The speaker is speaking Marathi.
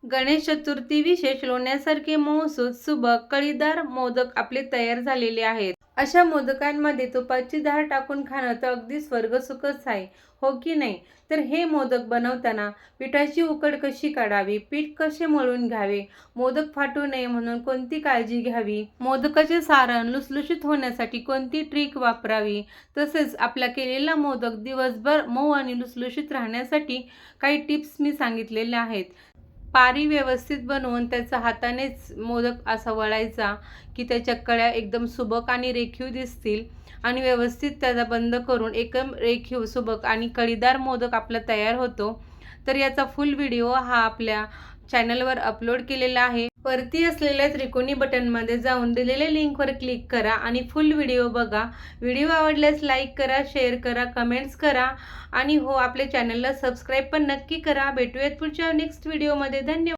गणेश चतुर्थी विशेष लोण्यासारखे मऊसूत सुबक कळीदार मोदक आपले तयार झालेले आहेत। अशा मोदकांमध्ये तुपाची धार टाकून खाणं तर अगदी स्वर्गसुखच आहे, हो की नाही? तर हे मोदक बनवताना पिठाची उकड कशी काढावी, पीठ कसे मळून घ्यावे, मोदक फाटू नये म्हणून कोणती काळजी घ्यावी, मोदकाचे सारण लुसलुशीत होण्यासाठी कोणती ट्रिक वापरावी, तसेच आपला केलेला मोदक दिवसभर मऊ आणि लुसलुशीत राहण्यासाठी काही टिप्स मी सांगितलेल्या आहेत। पारी व्यवस्थित बनवून त्याचा हातानेच मोदक असा वळायचा की त्याच्या कळ्या एकदम सुबक आणि रेखीव दिसतील आणि व्यवस्थित त्याला बंद करून एकदम रेखीव सुबक आणि कळीदार मोदक आपला तयार होतो। तर याचा फुल व्हिडिओ हा आपल्या चॅनलवर अपलोड केलेला आहे। वरती असलेल्या त्रिकोणी बटनमध्ये जाऊन दिलेल्या लिंकवर क्लिक करा आणि फुल व्हिडिओ बघा। व्हिडिओ आवडल्यास लाईक करा, शेअर करा, कमेंट्स करा आणि हो, आपल्या चॅनलला सबस्क्राईब पण नक्की करा। भेटूयात पुढच्या नेक्स्ट व्हिडिओमध्ये। धन्यवाद।